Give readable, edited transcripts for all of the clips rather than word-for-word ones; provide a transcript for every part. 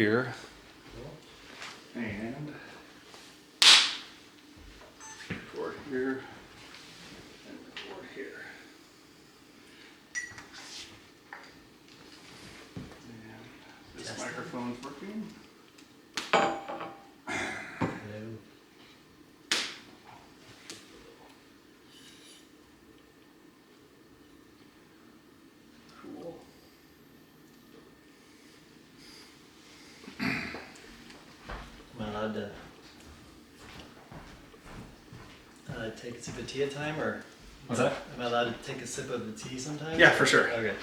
here. And record here and record here. And this microphone's working. Cool. Am I allowed to take a sip of tea at a time, or What's that? am I allowed to take a sip of the tea sometimes? Yeah, for sure. Okay.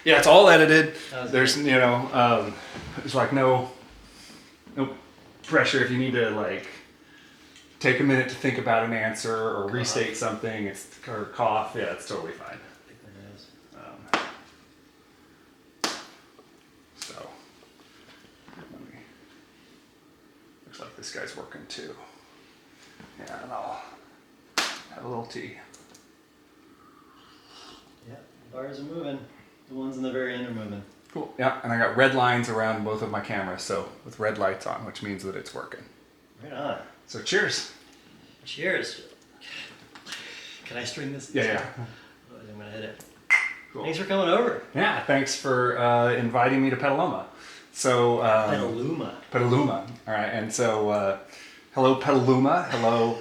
Yeah, it's all edited. There's, good. there's like no pressure if you need to like take a minute to think about an answer or restate something. Or cough. Yeah, it's totally fine. Pick my nose. So, looks like this guy's working too. Yeah, and I'll have a little tea. Yeah, the bars are moving. The ones in the very end are moving. Cool. Yeah, and I got red lines around both of my cameras, so with red lights on, which means that it's working. Right on. So cheers. Cheers. Can I string this? Yeah. I'm gonna hit it. Cool. Thanks for coming over. Yeah, thanks for inviting me to Petaluma. So Petaluma. Petaluma. All right, and so hello Petaluma, hello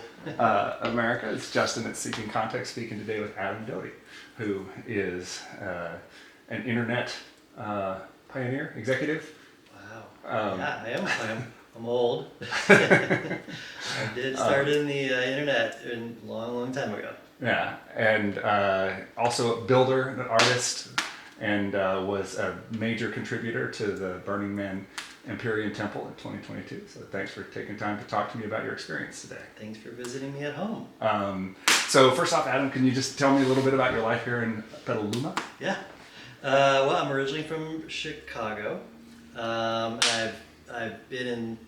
America. It's Justin at Seeking Context speaking today with Adam Doti, who is an internet pioneer, executive. Wow. Yeah, I am. I'm old. I did start in the internet a long time ago. Yeah, and also a builder, an artist, and was a major contributor to the Burning Man Empyrean Temple in 2022. So thanks for taking time to talk to me about your experience today. Thanks for visiting me at home. So first off, Adam, can you just tell me a little bit about your life here in Petaluma? Yeah. Well, I'm originally from Chicago. I've been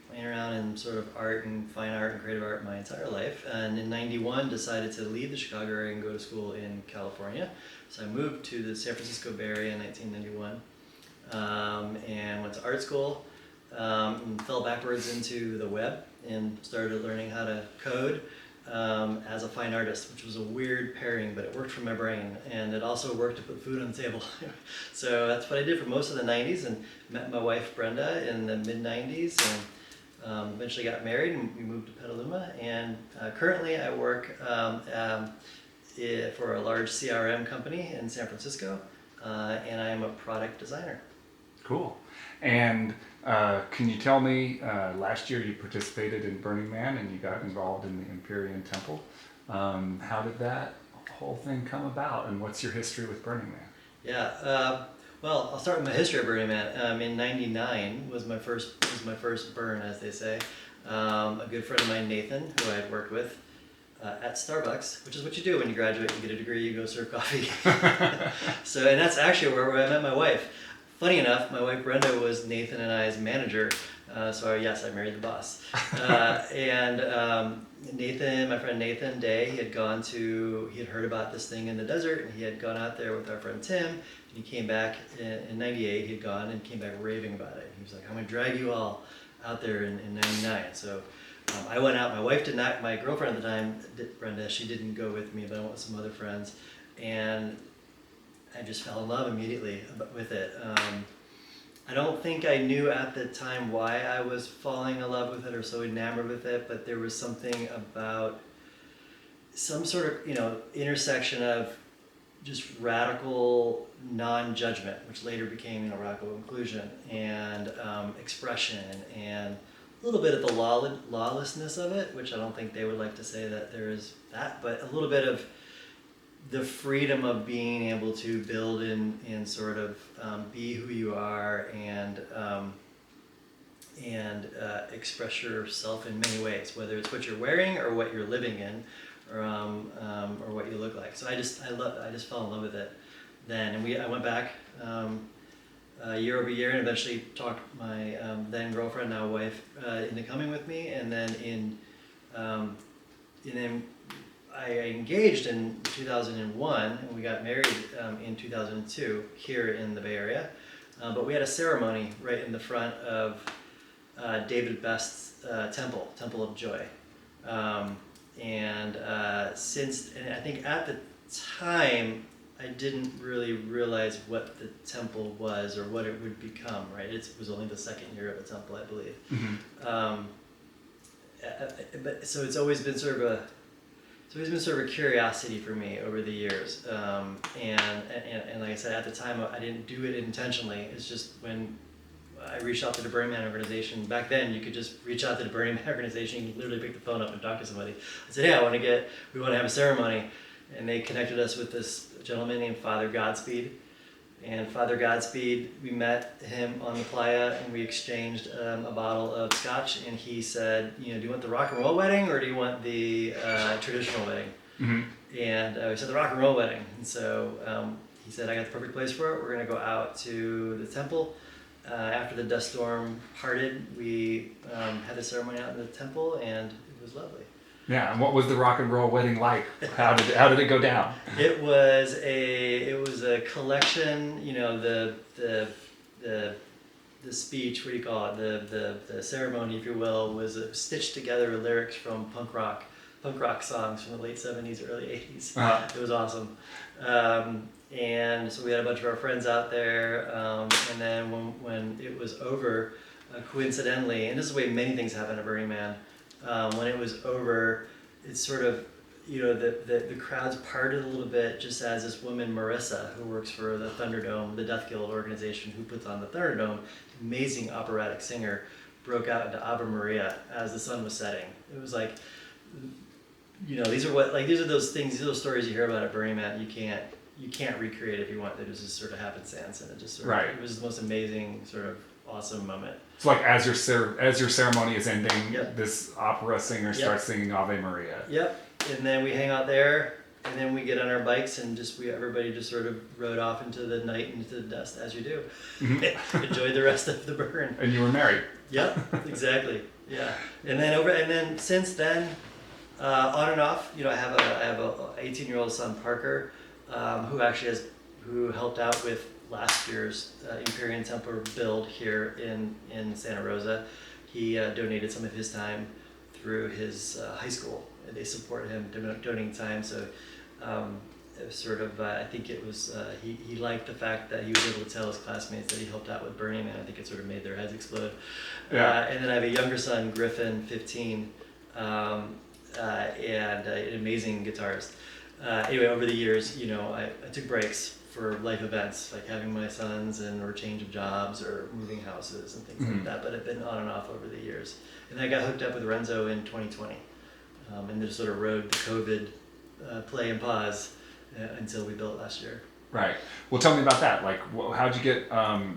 playing around in sort of art and fine art and creative art my entire life. And in '91, decided to leave the Chicago area and go to school in California. So I moved to the San Francisco Bay Area in 1991 and went to art school. And fell backwards into the web and started learning how to code as a fine artist, which was a weird pairing, but it worked for my brain, and it also worked to put food on the table. So that's what I did for most of the 90s, and met my wife Brenda in the mid 90s, and eventually got married, and we moved to Petaluma, and currently I work for a large CRM company in San Francisco, and I am a product designer. Cool. And can you tell me, last year you participated in Burning Man and you got involved in the Empyrean Temple. How did that whole thing come about, and what's your history with Burning Man? Yeah, well, I'll start with my history of Burning Man. In '99 was my first burn, as they say. A good friend of mine, Nathan, who I had worked with at Starbucks, which is what you do when you graduate and get a degree, you go serve coffee. And that's actually where I met my wife. Funny enough, my wife Brenda was Nathan and I's manager, so yes, I married the boss. Nathan, my friend Nathan Day, he had heard about this thing in the desert, and he had gone out there with our friend Tim, and he came back in '98, he had gone and came back raving about it. He was like, I'm gonna drag you all out there in '99. So I went out, my wife did not, my girlfriend at the time, Brenda, she didn't go with me, but I went with some other friends, and I just fell in love immediately with it. I don't think I knew at the time why I was falling in love with it or so enamored with it, but there was something about some sort of, intersection of just radical non-judgment, which later became, radical inclusion, and expression, and a little bit of the lawlessness of it, which I don't think they would like to say that there is that, but a little bit of the freedom of being able to build and sort of be who you are and express yourself in many ways, whether it's what you're wearing or what you're living in, or what you look like. So I just fell in love with it then, and I went back year over year, and eventually talked my then girlfriend, now wife, into coming with me, and then I engaged in 2001, and we got married in 2002 here in the Bay Area. But we had a ceremony right in the front of David Best's Temple of Joy. And I think at the time, I didn't really realize what the temple was or what it would become, right? It was only the second year of the temple, I believe. But so it's always been sort of a curiosity for me over the years. And like I said, at the time, I didn't do it intentionally. It's just when I reached out to the Burning Man organization. Back then, you could just reach out to the Burning Man organization. You could literally pick the phone up and talk to somebody. I said, "Hey, we want to have a ceremony," and they connected us with this gentleman named Father Godspeed. And Father Godspeed, we met him on the playa, and we exchanged a bottle of scotch. And he said, "Do you want the rock and roll wedding, or do you want the traditional wedding?" And we said the rock and roll wedding. And so he said, "I got the perfect place for it. We're going to go out to the temple." After the dust storm parted, we had the ceremony out in the temple, and it was lovely. Yeah, and what was the rock and roll wedding like? How did it go down? It was a collection. The speech. What do you call it? The ceremony, if you will, was stitched together with lyrics from punk rock songs from the late '70s, early '80s. It was awesome. And so we had a bunch of our friends out there, and then when it was over, coincidentally, and this is the way many things happen at Burning Man, when it was over, it's sort of, the crowds parted a little bit, just as this woman, Marissa, who works for the Thunderdome, the Death Guild organization who puts on the Thunderdome, amazing operatic singer, broke out into Ave Maria as the sun was setting. It was like, these are those things, these are those stories you hear about at Burning Man. You can't recreate if you want. It was just sort of happenstance, and it just sort of, it was the most amazing, sort of awesome moment. It's like as your ceremony is ending, Yep. this opera singer starts singing Ave Maria. Yep. And then we hang out there, and then we get on our bikes, and everybody just sort of rode off into the night, into the dust, as you do. Enjoyed the rest of the burn. And you were married. Yep. Exactly. Yeah. And then since then, on and off. I have a 18-year-old son, Parker, who helped out with last year's Empyrean Templar build here in Santa Rosa. He donated some of his time through his high school. They support him donating time. So it was sort of, I think it was, he liked the fact that he was able to tell his classmates that he helped out with Burning Man. I think it sort of made their heads explode. Yeah. And then I have a younger son, Griffin, 15, and an amazing guitarist. Anyway, over the years, I took breaks for life events, like having my sons or change of jobs or moving houses and things like that, but I've been on and off over the years. And I got hooked up with Renzo in 2020, and just sort of rode the COVID play and pause until we built last year. Right. Well, tell me about that. Like, how'd you get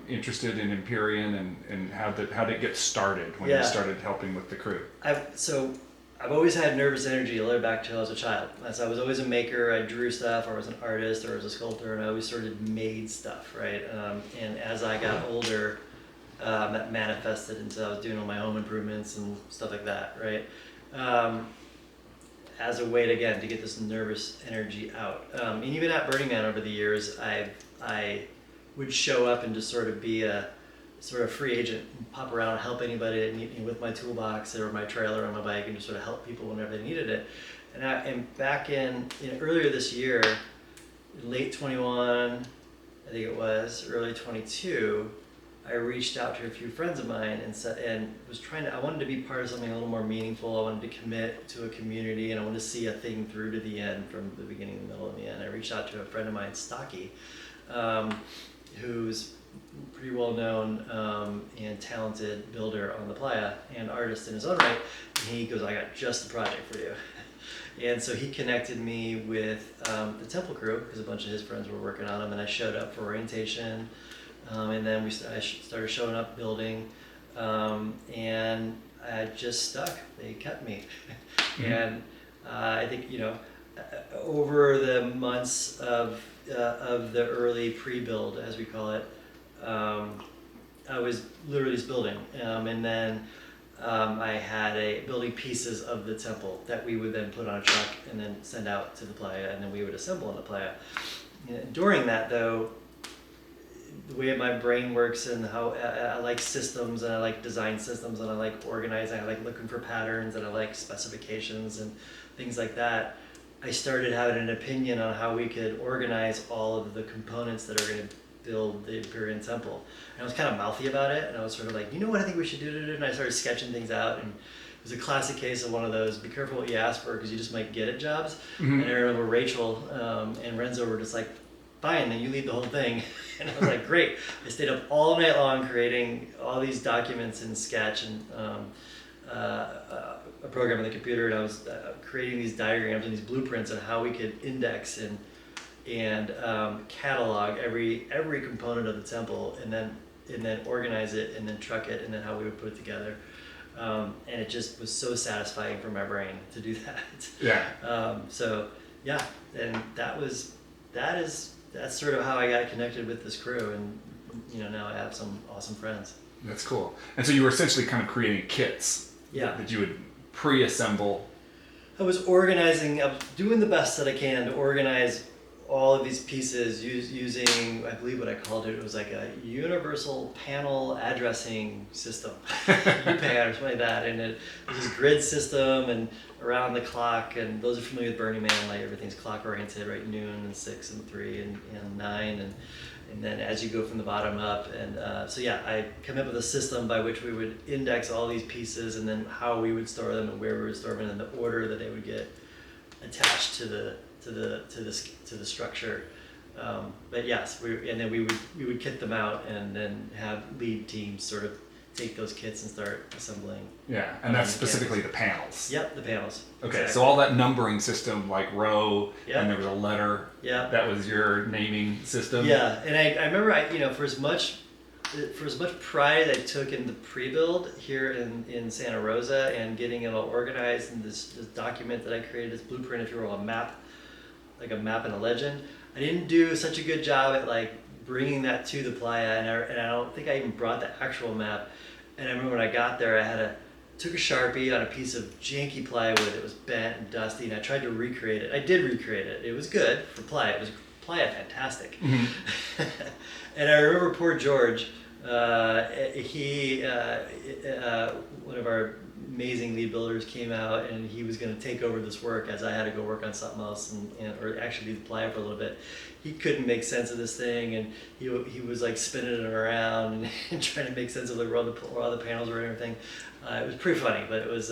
interested in Empyrean, and how did it get started when you started helping with the crew? I've always had nervous energy all the way back to when I was a child. So I was always a maker. I drew stuff, or I was an artist, or I was a sculptor, and I always sort of made stuff, right? And as I got older, that manifested into I was doing all my home improvements and stuff like that, right? As a way to get this nervous energy out. And even at Burning Man over the years, I would show up and just sort of be a sort of free agent, and pop around and help anybody that need, with my toolbox or my trailer or my bike, and just sort of help people whenever they needed it. And back in earlier this year, late 21, I think it was, early 22, I reached out to a few friends of mine and I wanted to be part of something a little more meaningful. I wanted to commit to a community, and I wanted to see a thing through to the end, from the beginning, the middle, and the end. I reached out to a friend of mine, Stocky, who's pretty well known and talented builder on the playa and artist in his own right. And he goes, "I got just the project for you." And so he connected me with the temple crew, because a bunch of his friends were working on them, and I showed up for orientation, and then I started showing up building, and I just stuck. They kept me. And I think over the months of the early pre-build, as we call it, I was literally just building, and then I had building pieces of the temple that we would then put on a truck and then send out to the playa, and then we would assemble on the playa. During that, though, the way my brain works and how I like systems and I like design systems and I like organizing, I like looking for patterns and I like specifications and things like that, I started having an opinion on how we could organize all of the components that are going to build the Imperial Temple. And I was kind of mouthy about it, and I was sort of like, you know what I think we should do? And I started sketching things out, and it was a classic case of one of those, be careful what you ask for because you just might get it jobs. Mm-hmm. And I remember Rachel and Renzo were just like, fine, then you lead the whole thing. And I was like, great. I stayed up all night long creating all these documents in Sketch and a program on the computer, and I was creating these diagrams and these blueprints on how we could index and catalog every component of the temple, and then organize it, and then truck it, and then how we would put it together. And it just was so satisfying for my brain to do that. Yeah. So yeah, and that's sort of how I got connected with this crew, and now I have some awesome friends. That's cool. And so you were essentially kind of creating kits. Yeah. That you would pre-assemble. I was doing the best that I can to organize all of these pieces using, I believe what I called it was like a universal panel addressing system, UPAN or something like that. And it was this grid system and around the clock, and those are familiar with Burning Man, like everything's clock oriented, right? Noon and 6 and 3 and 9 and then as you go from the bottom up, and I came up with a system by which we would index all these pieces, and then how we would store them and where we would store them, and the order that they would get attached to the structure. But yes, then we would kit them out, and then have lead teams sort of take those kits and start assembling. Yeah, and that's specifically the panels. Yep, the panels. Okay, Exactly. so all that numbering system, like row, Yep. and there was a letter. Yeah. That was your naming system. Yeah, and I remember for as much pride I took in the pre-build here in Santa Rosa and getting it all organized and this document that I created, this blueprint, if you will, a map, like a map and a legend, I didn't do such a good job at like bringing that to the playa, and I don't think I even brought the actual map. And I remember when I got there, took a Sharpie on a piece of janky plywood that was bent and dusty, and I tried to recreate it. I did recreate it. It was good for playa. It was playa fantastic. Mm-hmm. And I remember poor George, one of our amazing lead builders came out, and he was going to take over this work as I had to go work on something else or actually do the playa for a little bit. He couldn't make sense of this thing, and he was like spinning it around and trying to make sense of like where all the panels were and everything. It was pretty funny, but it was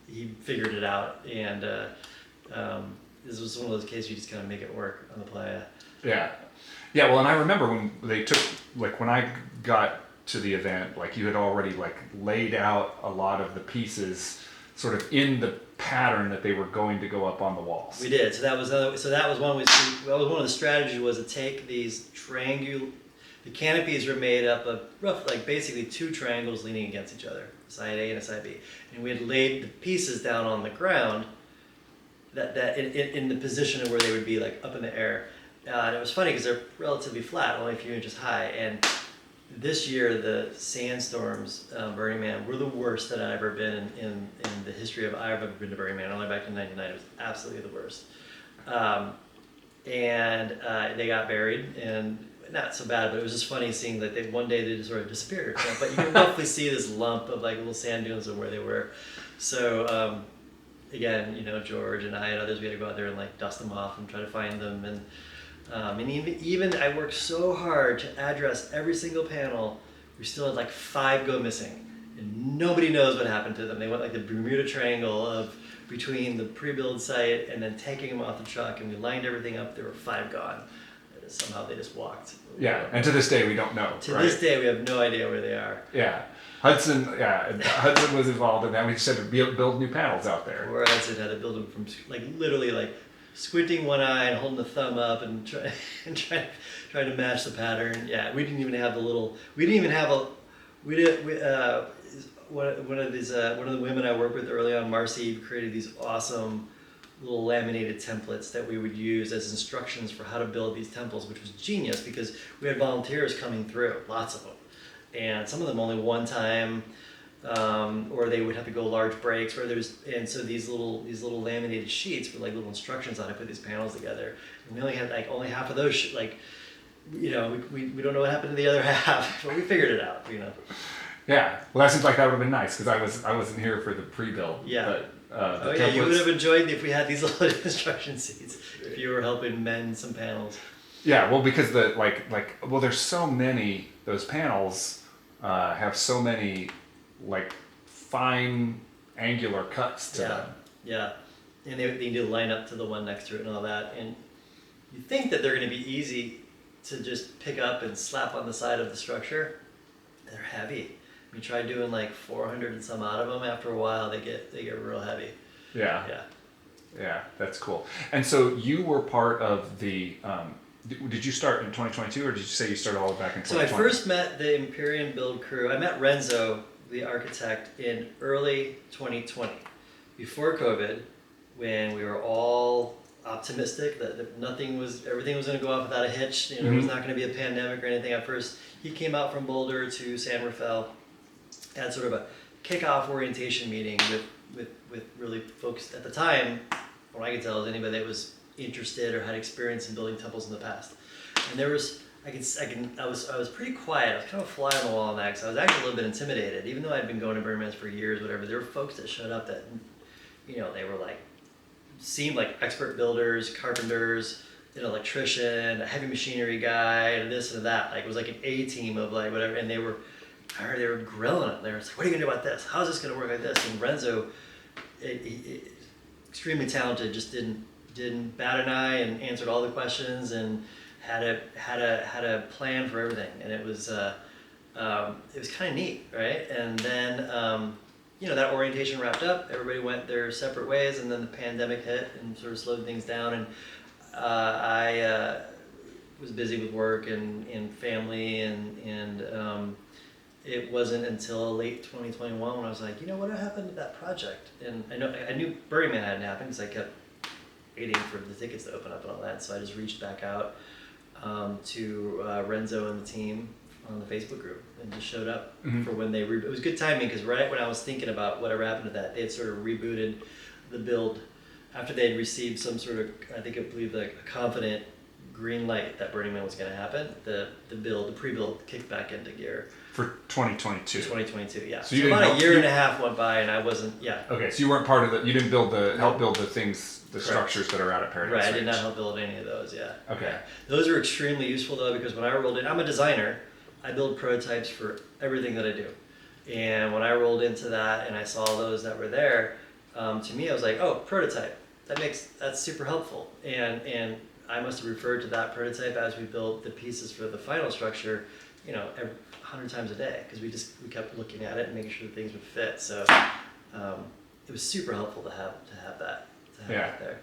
he figured it out, and this was one of those cases you just kind of make it work on the playa. Yeah. Yeah, well, and I remember when they took, like when I got to the event, like you had already like laid out a lot of the pieces sort of in the pattern that they were going to go up on the walls. We did. So that was one of the strategies was to take these the canopies were made up of like basically two triangles leaning against each other, side A and a side B. And we had laid the pieces down on the ground that in the position of where they would be like up in the air. And it was funny because they're relatively flat, only a few inches high. And this year, the sandstorms, Burning Man, were the worst that I've ever been in the history of I've ever been to Burning Man. Only back in '99, it was absolutely the worst. And they got buried, and not so bad, but it was just funny seeing that one day they just sort of disappeared. But you can roughly see this lump of like little sand dunes of where they were. So again, George and I and others, we had to go out there and like dust them off and try to find them. And even I worked so hard to address every single panel, we still had like 5 go missing, and nobody knows what happened to them. They went like the Bermuda Triangle of between the pre-build site and then taking them off the truck, and we lined everything up. There were 5 gone. Somehow they just walked. Yeah, and to this day we don't know. To this day we have no idea where they are. Yeah. Hudson was involved in that. We just had to build new panels out there. Or Hudson had to build them from like literally like squinting one eye and holding the thumb up and trying to match the pattern. Yeah, we didn't even have one of the women I worked with early on, Marcy, created these awesome little laminated templates that we would use as instructions for how to build these temples, which was genius because we had volunteers coming through, lots of them, and some of them only one time. Or they would have to go large breaks so these little laminated sheets were like little instructions on how to put these panels together. And we only had like only half of those you know, we don't know what happened to the other half, but we figured it out, you know. Yeah. Well, that seems like that would have been nice because I wasn't here for the pre-build. Yeah. But, the Oh yeah, you would templates- have enjoyed if we had these little instruction sheets, if you were helping mend some panels. Yeah, well, because well, there's so many. Those panels have so many like fine angular cuts to them. Yeah, and they need to line up to the one next to it and all that. And you think that they're going to be easy to just pick up and slap on the side of the structure. They're heavy. You try doing like 400 and some out of them. After a while, they get real heavy. Yeah. Yeah. Yeah, that's cool. And so you were part of the. Did you start in 2022, or did you say you started all the way back in 2020? So I first met the Empyrean build crew. I met Renzo, the architect, in early 2020, before COVID, when we were all optimistic that everything was going to go off without a hitch. You know, there was not going to be a pandemic or anything at first. He came out from Boulder to San Rafael, had sort of a kickoff orientation meeting with really folks at the time. What I could tell is anybody that was interested or had experience in building temples in the past. And there was, I was pretty quiet. I was kind of a fly on the wall on that because I was actually a little bit intimidated. Even though I'd been going to Burning Man's for years, whatever, there were folks that showed up that, you know, they were like, seemed like expert builders, carpenters, an electrician, a heavy machinery guy, and this and that. Like it was like an A team of like whatever, and they were grilling it. They were like, "What are you gonna do about this? How is this gonna work like this?" And Renzo, extremely talented, just didn't bat an eye and answered all the questions and had a plan for everything, and it was kind of neat, right? And then you know, that orientation wrapped up, everybody went their separate ways, and then the pandemic hit and sort of slowed things down, and I was busy with work and family, and it wasn't until late 2021 when I was like, you know, what happened to that project? And I knew Burning Man hadn't happened because I kept waiting for the tickets to open up and all that, so I just reached back out to Renzo and the team on the Facebook group and just showed up for when they it was good timing because right when I was thinking about whatever happened to that, they had sort of rebooted the build after they had received some sort of, I believe like a confident green light that Burning Man was going to happen. The pre-build kicked back into gear for 2022. 2022, yeah. So you about didn't a year and a half went by and I wasn't, yeah. Okay, so you weren't part of the. You didn't help build the things, the Correct. structures that are out at Paradise Right, I Ranch. did not help build any of those, yeah. Okay. Yeah. Those are extremely useful though because when I rolled in, I'm a designer. I build prototypes for everything that I do. And when I rolled into that and I saw those that were there, to me I was like, oh, prototype. That's super helpful. And I must have referred to that prototype as we built the pieces for the final structure, you know, 100 times a day because we kept looking at it and making sure that things would fit. So it was super helpful to have that there.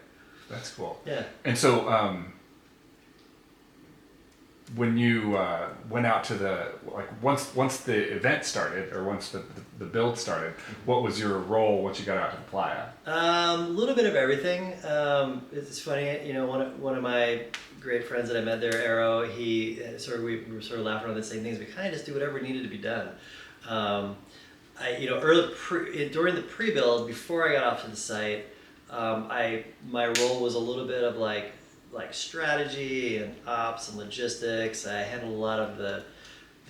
That's cool. Yeah. And so when you went out to the once the event started or once the build started, what was your role once you got out to the playa? A little bit of everything. It's funny, you know, one of my great friends that I met there, Arrow, we were sort of laughing on the same things. We kind of just do whatever needed to be done. During the pre-build, before I got off to the site, my role was a little bit of like strategy and ops and logistics. I handled a lot of the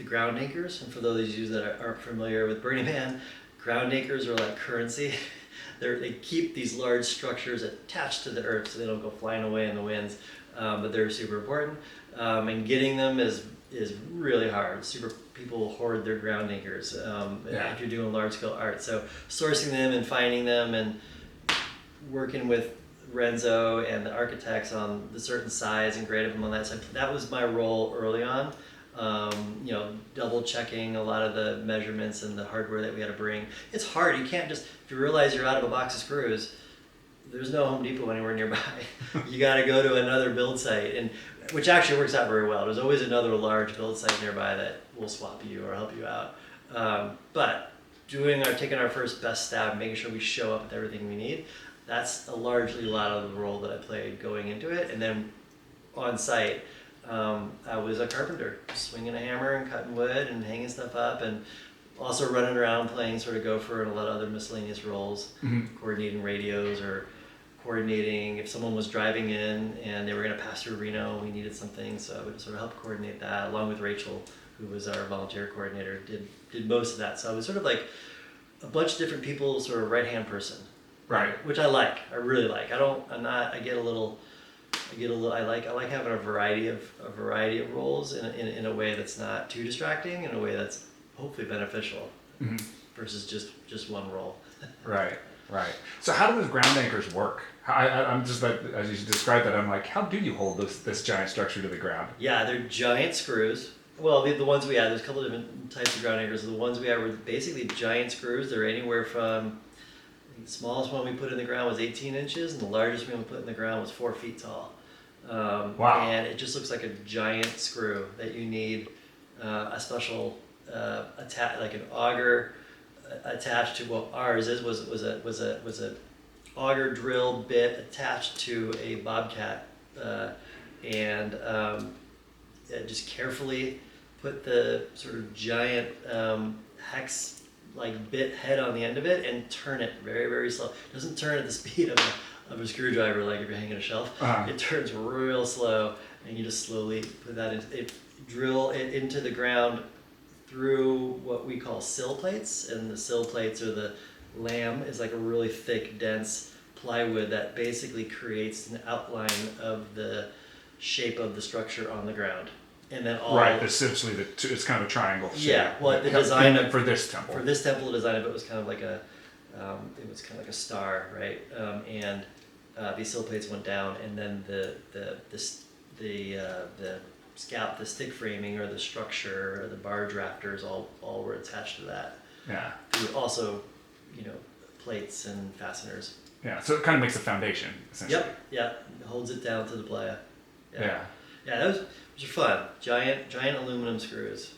ground anchors, and for those of you that aren't familiar with Burning Man, ground anchors are like currency. They keep these large structures attached to the earth so they don't go flying away in the winds, but they're super important. And getting them is really hard. People hoard their ground anchors if you're doing large scale art. So sourcing them and finding them and working with Renzo and the architects on the certain size and grade of them on that side. That was my role early on. You know, double checking a lot of the measurements and the hardware that we had to bring. It's hard. You can't just, if you realize you're out of a box of screws, there's no Home Depot anywhere nearby. You got to go to another build site, and which actually works out very well. There's always another large build site nearby that will swap you or help you out. But taking our first best stab, making sure we show up with everything we need, that's a lot of the role that I played going into it. And then on site, I was a carpenter, swinging a hammer and cutting wood and hanging stuff up, and also running around playing sort of gopher and a lot of other miscellaneous roles, coordinating radios or coordinating if someone was driving in and they were going to pass through Reno, we needed something, so I would sort of help coordinate that along with Rachel, who was our volunteer coordinator, did most of that. So I was sort of like a bunch of different people, sort of right-hand person, Right. which I really like. I like having a variety of roles in a way that's not too distracting, in a way that's hopefully beneficial, Mm-hmm. versus just one role. Right. Right. So how do those ground anchors work? I'm just like, as you described that, I'm like, how do you hold this giant structure to the ground? Yeah, they're giant screws. Well, the ones we had, there's a couple of different types of ground anchors. The ones we had were basically giant screws. They're anywhere from, I think the smallest one we put in the ground was 18 inches, and the largest one we put in the ground was 4 feet tall. Wow. And it just looks like a giant screw that you need a special like an auger attached to. Well, ours was a auger drill bit attached to a bobcat, and just carefully put the sort of giant hex like bit head on the end of it and turn it very, very slow. It doesn't turn at the speed of a screwdriver like if you're hanging a shelf. Uh-huh. It turns real slow, and you just slowly put that in. Drill it into the ground through what we call sill plates, and the sill plates, or the lam, is like a really thick, dense plywood that basically creates an outline of the shape of the structure on the ground. And then all Right, essentially it's kind of a triangle shape. Yeah, well, the design of, for this temple. for this temple, the design of it was kind of like a star, right? And these sill plates went down, and then the scalp, the stick framing, or the structure, or the barge rafters, all were attached to that. Yeah. Through also, plates and fasteners. Yeah. So it kind of makes a foundation, essentially. Yep. It holds it down to the playa. Yeah. Yeah, those are fun. Giant aluminum screws.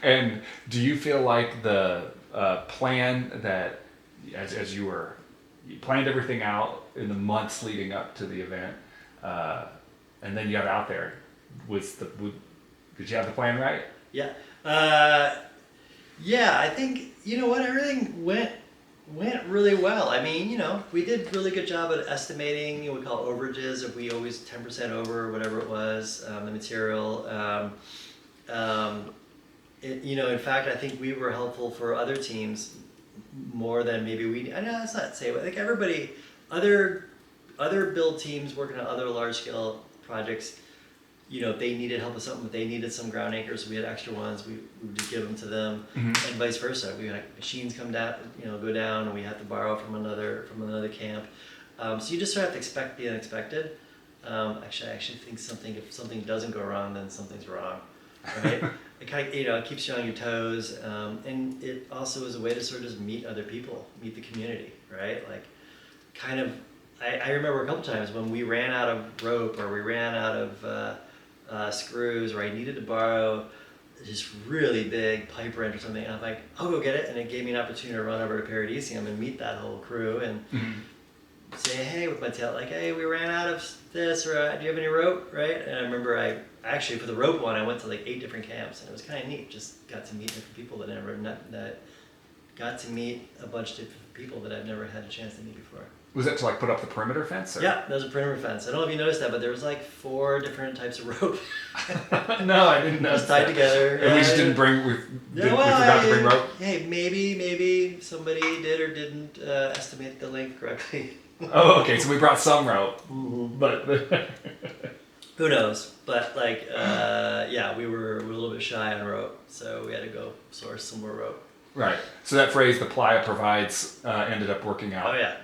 And do you feel like the plan that, as you planned everything out in the months leading up to the event, and then you got out there, did you have the plan right? Yeah. Yeah, I think, everything went really well. I mean, we did a really good job at estimating, we call overages, if we always 10% over, or whatever it was, the material. In fact, I think we were helpful for other teams more than maybe I know that's not to say, but like everybody, other build teams working on other large scale projects, they needed help with something, but they needed some ground anchors. We had extra ones. We would just give them to them, Mm-hmm. and vice versa. We had machines come down, go down, and we had to borrow from another camp. So you just sort of have to expect the unexpected. Actually, I think if something doesn't go wrong, then something's wrong, right? It kind of it keeps you on your toes, and it also is a way to sort of just meet other people, meet the community, right? Like, kind of. I remember a couple times when we ran out of rope, or we ran out of screws, or I needed to borrow this really big pipe wrench or something, and I'm like, I'll go get it, and it gave me an opportunity to run over to Paradisium and meet that whole crew and say, hey, with my tail, like, hey, we ran out of this, or do you have any rope, right? And I remember I actually, for the rope one, I went to like 8 different camps, and it was kind of neat. Just got to meet different people that got to meet a bunch of different people that I've never had a chance to meet before. Was that to like put up the perimeter fence? Or? Yeah, there's a perimeter fence. I don't know if you noticed that, but there was like 4 different types of rope. No, I didn't know. Just tied together. And we just didn't bring. We forgot to bring rope. Hey, maybe somebody did or didn't estimate the length correctly. Oh, okay. So we brought some rope, but who knows? But like, we were a little bit shy on rope, so we had to go source some more rope. Right. So that phrase, "the playa provides," ended up working out. Oh yeah.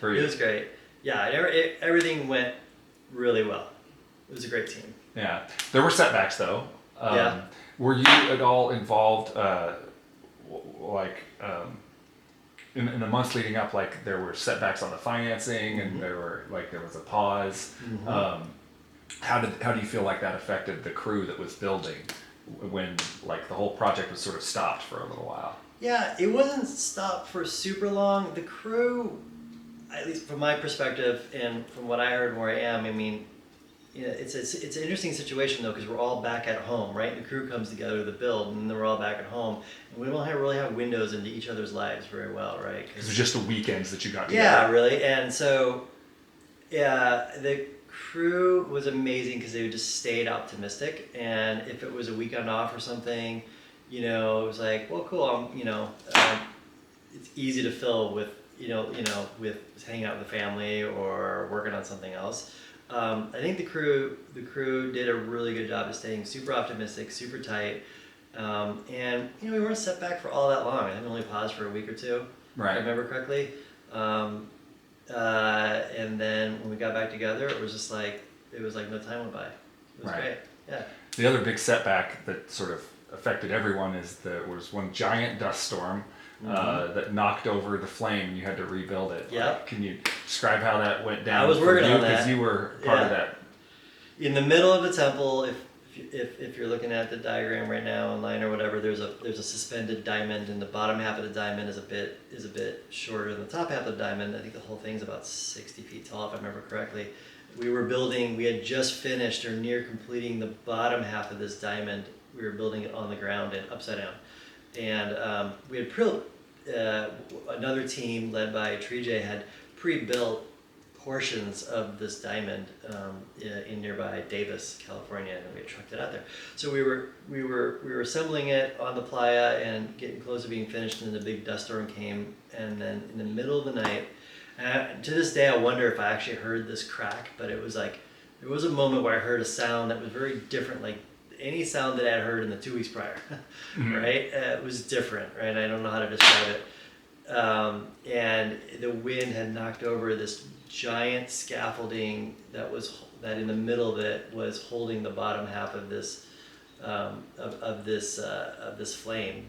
For you. It was great. Yeah, everything went really well. It was a great team. Yeah. There were setbacks though. Yeah. Were you at all involved, in the months leading up? Like there were setbacks on the financing, and there was a pause. How do you feel like that affected the crew that was building when like the whole project was sort of stopped for a little while? Yeah, it wasn't stopped for super long. The crew, at least from my perspective and from what I heard where I am, I mean, it's an interesting situation though, because we're all back at home, right? The crew comes together to build, and then we're all back at home, and we don't really have windows into each other's lives very well, right? It was just the weekends that you got together. Yeah, really. And so, yeah, the crew was amazing because they just stayed optimistic. And if it was a weekend off or something, it was like, well, cool. It's easy to fill with, with hanging out with the family or working on something else. I think the crew did a really good job of staying super optimistic, super tight. And we weren't set back for all that long. I think we only paused for a week or two, Right. if I remember correctly. And then when we got back together, it was just like no time went by. It was Right. great. Yeah. The other big setback that sort of affected everyone is there was one giant dust storm that knocked over the flame, and you had to rebuild it. Yeah. Can you describe how that went down? I was for working you, on that. because you were part of that. In the middle of the temple, if you're looking at the diagram right now online or whatever, there's a suspended diamond, and the bottom half of the diamond is a bit shorter than the top half of the diamond. I think the whole thing's about 60 feet tall, if I remember correctly. We had just finished or near completing the bottom half of this diamond. We were building it on the ground and upside down, and we had another team led by Trij had pre-built portions of this diamond in nearby Davis, California, and we had trucked it out there. So we were assembling it on the playa and getting close to being finished, and then the big dust storm came. And then in the middle of the night, to this day, I wonder if I actually heard this crack. But it was like there was a moment where I heard a sound that was very different, like any sound that I had heard in the 2 weeks prior. Right? It was different, right? I don't know how to describe it. And the wind had knocked over this giant scaffolding that in the middle of it was holding the bottom half of this of this flame,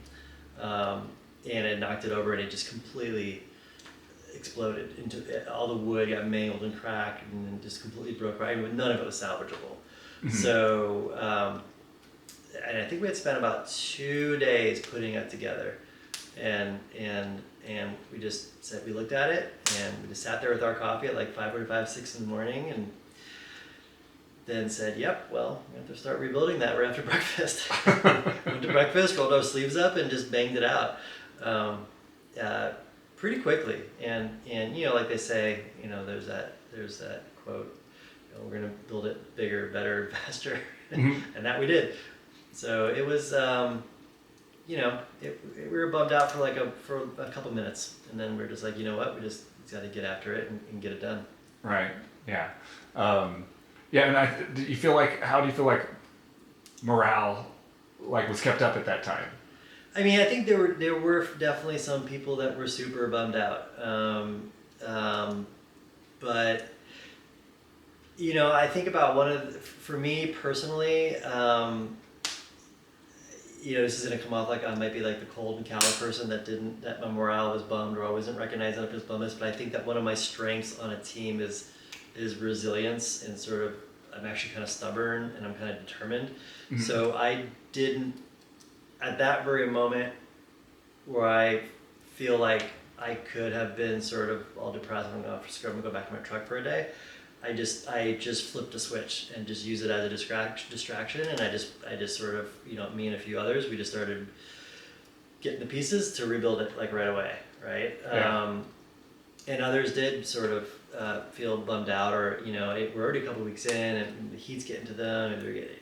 and it knocked it over, and it just completely exploded into all the wood got mangled and cracked and just completely broke. Right, none of it was salvageable. So, and I think we had spent about 2 days putting it together, and we just said, we looked at it, and we just sat there with our coffee at like 5:45, 6 in the morning, and then said, yep, well, we have to start rebuilding that right after breakfast. Went to breakfast, rolled our sleeves up, and just banged it out pretty quickly. And like they say, there's that quote, we're going to build it bigger, better, faster, and that we did. So it was, we were bummed out for a couple minutes, and then we were just like, you know what, we just got to get after it and get it done. Right. Yeah. And how do you feel like morale was kept up at that time? I mean, I think there were definitely some people that were super bummed out, but I think about for me personally. This is going to come off like I might be like the cold and callow person that my morale was bummed or I wasn't recognizing it as bummed, but I think that one of my strengths on a team is resilience, and sort of I'm actually kind of stubborn and I'm kind of determined. So I didn't, at that very moment where I feel like I could have been sort of all depressed, I'm going to go back to my truck for a day. I just flipped a switch and just used it as a distraction, and I just sort of, me and a few others, we just started getting the pieces to rebuild it right away, right? Yeah. And others did sort of feel bummed out, or we're already a couple weeks in, and the heat's getting to them, and they're getting,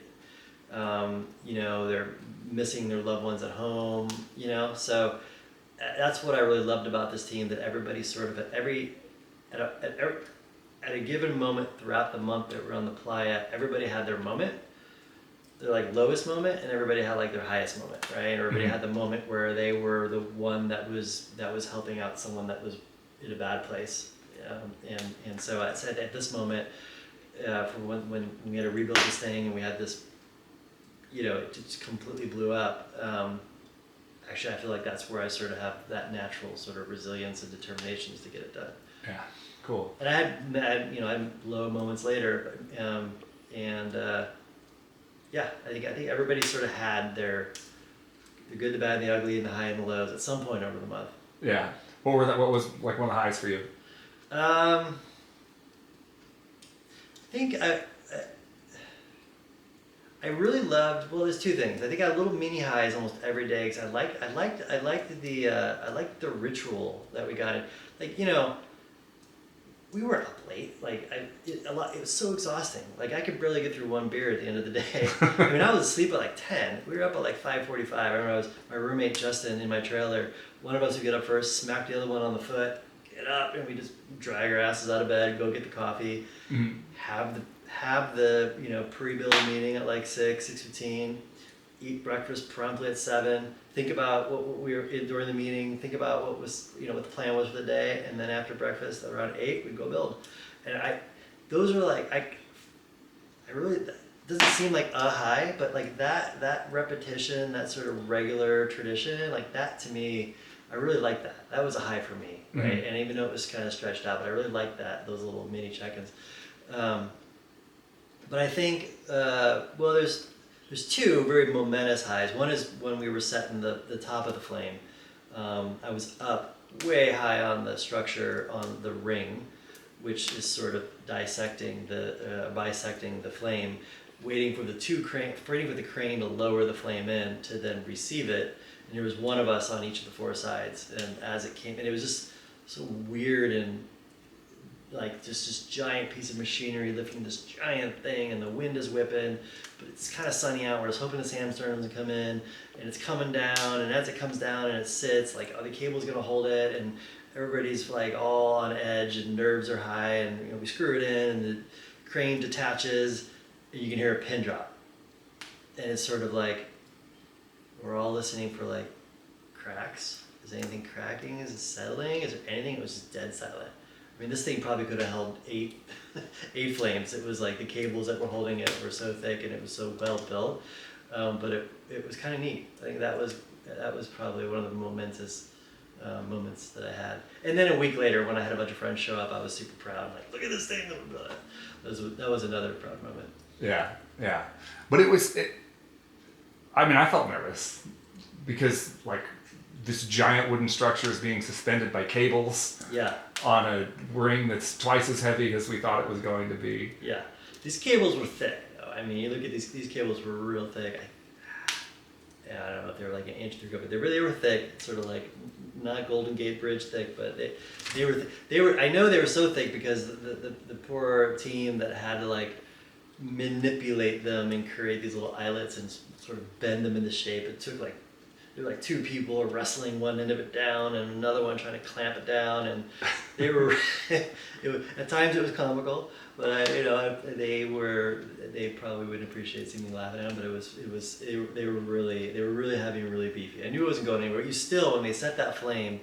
they're missing their loved ones at home, So that's what I really loved about this team, that everybody sort of at a given moment throughout the month that we're on the playa, everybody had their moment, their lowest moment, and everybody had their highest moment, right? Everybody had the moment where they were the one that was helping out someone that was in a bad place, and so I said at this moment, for when we had to rebuild this thing and we had this, it just completely blew up. Actually, I feel like that's where I sort of have that natural sort of resilience and determination to get it done. Yeah. Cool. And I had low moments later, I think everybody sort of had the good, the bad, the ugly, and the high and the lows at some point over the month. Yeah. What was one of the highs for you? I think I really loved. Well, there's two things. I think I had little mini highs almost every day because I liked the ritual that we got in. Like, we weren't up late. Like it was so exhausting. Like I could barely get through one beer at the end of the day. I mean, I was asleep at like 10. We were up at like 5:45. I remember my roommate Justin in my trailer. One of us would get up first, smack the other one on the foot, get up, and we just drag our asses out of bed, go get the coffee, Mm-hmm. have the pre-build meeting at like 6:15, eat breakfast promptly at 7. Think about what we were in during the meeting. Think about what was what the plan was for the day, and then after breakfast around 8 we'd go build. And those are like I really it doesn't seem like a high, but like that repetition, that sort of regular tradition, like that to me, I really like that. That was a high for me, right? Mm-hmm. And even though it was kind of stretched out, but I really liked those little mini check-ins. But I think well, there's two very momentous highs. One is when we were setting the top of the flame. I was up way high on the structure on the ring, which is sort of bisecting the flame, waiting for the crane to lower the flame in to then receive it. And there was one of us on each of the four sides, and as it came, and it was just so weird and like just this giant piece of machinery lifting this giant thing, and the wind is whipping, but it's kind of sunny out. We're just hoping the sandstorm doesn't come in, and it's coming down, and as it comes down and it sits, like, oh, the cable's gonna hold it, and everybody's like all on edge, and nerves are high, and we screw it in, and the crane detaches, and you can hear a pin drop, and it's sort of like we're all listening for like cracks. Is anything cracking? Is it settling? Is there anything? It was just dead silent. I mean, this thing probably could have held eight flames. It was like the cables that were holding it were so thick and it was so well built. But it was kind of neat. I think that was probably one of the momentous moments that I had. And then a week later, when I had a bunch of friends show up, I was super proud. Like, look at this thing that we built. That was another proud moment. Yeah, yeah. But I mean, I felt nervous because like this giant wooden structure is being suspended by cables. Yeah. On a ring that's twice as heavy as we thought it was going to be. Yeah. These cables were thick, though. I mean, you look at these cables were real thick. I don't know if they were like an inch through, but they really were thick. Sort of like not Golden Gate Bridge thick, but they were. I know they were so thick because the poor team that had to like manipulate them and create these little eyelets and sort of bend them into shape. It took like there were like two people wrestling one end of it down and another one trying to clamp it down, and they were at times it was comical, but they probably wouldn't appreciate seeing me laughing at them, but they were really heavy and really beefy. I knew it wasn't going anywhere. You still, when they set that flame,